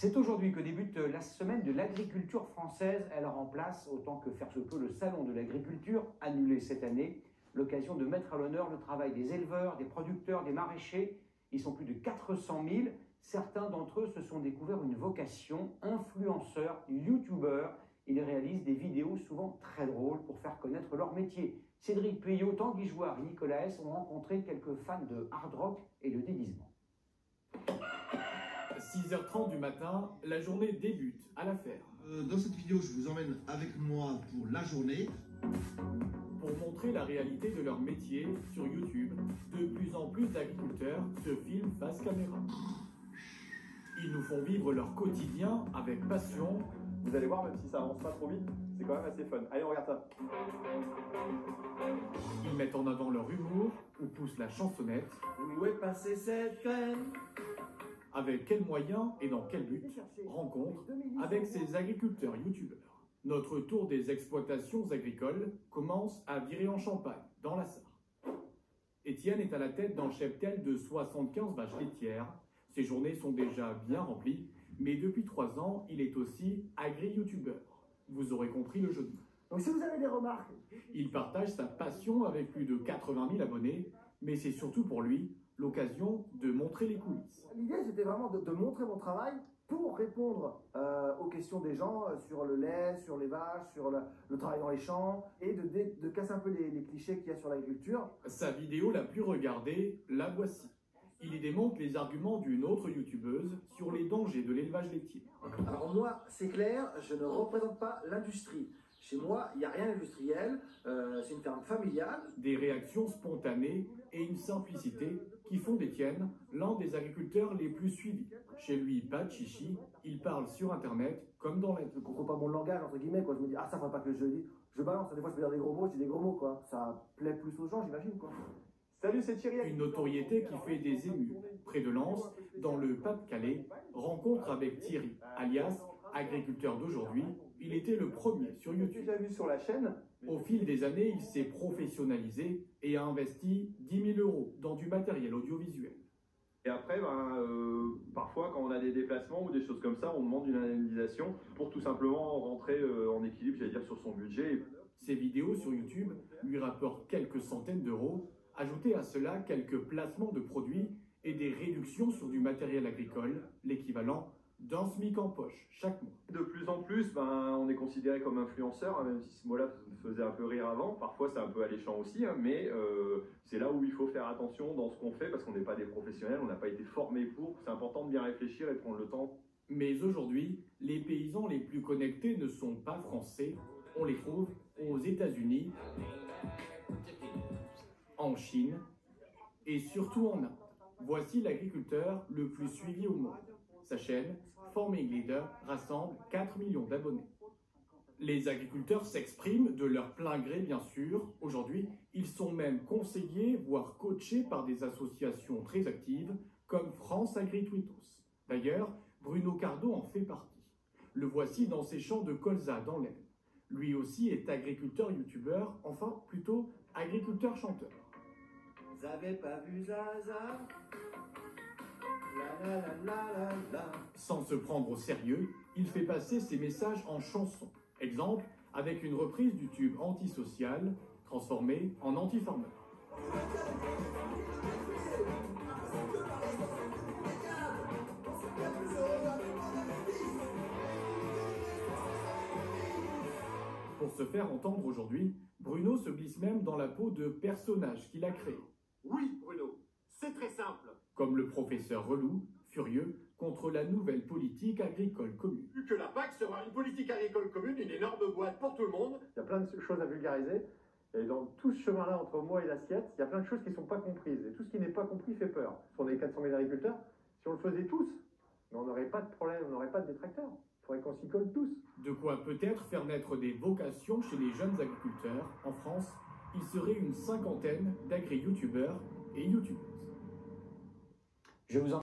C'est aujourd'hui que débute la semaine de l'agriculture française. Elle remplace, autant que faire se peut, le salon de l'agriculture, annulé cette année. L'occasion de mettre à l'honneur le travail des éleveurs, des producteurs, des maraîchers. Ils sont plus de 400 000. Certains d'entre eux se sont découverts une vocation, influenceurs, youtubeurs. Ils réalisent des vidéos souvent très drôles pour faire connaître leur métier. Cédric Puyot, Tanguy Jouard et Nicolas S ont rencontré quelques fans de hard rock et de déguisement. 6h30 du matin, la journée débute à la ferme. Dans cette vidéo, je vous emmène avec moi pour la journée. Pour montrer la réalité de leur métier sur YouTube, de plus en plus d'agriculteurs se filment face caméra. Ils nous font vivre leur quotidien avec passion. Vous allez voir, même si ça avance pas trop vite, c'est quand même assez fun. Allez, on regarde ça. Ils mettent en avant leur humour ou poussent la chansonnette. Où est passée cette graine? Avec quels moyens et dans quel but? Rencontre avec ces agriculteurs youtubeurs. Notre tour des exploitations agricoles commence à Virer-en-Champagne, dans la Sarre. Étienne est à la tête d'un cheptel de 75 vaches laitières. Ses journées sont déjà bien remplies, mais depuis 3 ans, il est aussi agri-youtubeur. Vous aurez compris le jeu de mots. Donc si vous avez des remarques... Il partage sa passion avec plus de 80 000 abonnés, mais c'est surtout pour lui l'occasion de montrer les coulisses. L'idée, c'était vraiment de montrer mon travail pour répondre aux questions des gens sur le lait, sur les vaches, sur le travail dans les champs, et de casser un peu les clichés qu'il y a sur l'agriculture. Sa vidéo la plus regardée, la voici. Il y démontre les arguments d'une autre youtubeuse sur les dangers de l'élevage laitier. Alors moi, c'est clair, je ne représente pas l'industrie. Chez moi, il n'y a rien d'industriel, c'est une ferme familiale. Des réactions spontanées et une simplicité qui font d'Étienne l'un des agriculteurs les plus suivis. Chez lui, pas de chichi, il parle sur Internet comme dans la vie. Je ne comprends pas mon langage, entre guillemets, quoi. Je me dis, ah, ça ne faudrait pas que je le dise. Je balance, des fois je peux dire des gros mots, je dis des gros mots, quoi. Ça plaît plus aux gens, j'imagine, quoi. Salut, c'est Thierry. Une notoriété qui fait des émus. Près de Lens, dans le Pas-de-Calais, rencontre avec Thierry, alias agriculteur d'aujourd'hui. Il était le premier sur YouTube. Déjà vu sur la chaîne. Au fil des années, il s'est professionnalisé et a investi 10 000 € dans du matériel audiovisuel. Et après, parfois, quand on a des déplacements ou des choses comme ça, on demande une indemnisation pour tout simplement rentrer en équilibre, j'allais dire, sur son budget. Ses vidéos sur YouTube lui rapportent quelques centaines d'euros. Ajoutez à cela quelques placements de produits et des réductions sur du matériel agricole, l'équivalent d'un SMIC en poche chaque mois. De plus en plus, on est considéré comme influenceur, même si ce mot-là faisait un peu rire avant. Parfois, c'est un peu alléchant aussi, mais c'est là où il faut faire attention dans ce qu'on fait, parce qu'on n'est pas des professionnels, on n'a pas été formés pour. C'est important de bien réfléchir et de prendre le temps. Mais aujourd'hui, les paysans les plus connectés ne sont pas français. On les trouve aux États-Unis, en Chine et surtout en Inde. Voici l'agriculteur le plus suivi au monde. Sa chaîne, Farming Leader, rassemble 4 millions d'abonnés. Les agriculteurs s'expriment de leur plein gré, bien sûr. Aujourd'hui, ils sont même conseillés, voire coachés par des associations très actives, comme France Agri-Twittos. D'ailleurs, Bruno Cardo en fait partie. Le voici dans ses champs de colza dans l'Aisne. Lui aussi est agriculteur-youtubeur, enfin plutôt agriculteur-chanteur. Vous avez pas vu Zaza? La la la la la. Sans se prendre au sérieux, il fait passer ses messages en chansons. Exemple, avec une reprise du tube antisocial, transformé en anti-farmer. Pour se faire entendre aujourd'hui, Bruno se glisse même dans la peau de personnages qu'il a créés. Oui, Bruno, c'est très simple. Comme le professeur relou, furieux, contre la nouvelle politique agricole commune. Vu que la PAC sera une politique agricole commune, une énorme boîte pour tout le monde. Il y a plein de choses à vulgariser. Et dans tout ce chemin-là, entre moi et l'assiette, il y a plein de choses qui ne sont pas comprises. Et tout ce qui n'est pas compris fait peur. On est 400 000 agriculteurs. Si on le faisait tous, on n'aurait pas de problème, on n'aurait pas de détracteurs. Il faudrait qu'on s'y colle tous. De quoi peut-être faire naître des vocations chez les jeunes agriculteurs. En France, il serait une 50aine d'agri-youtubeurs et youtubeuses. Je vous en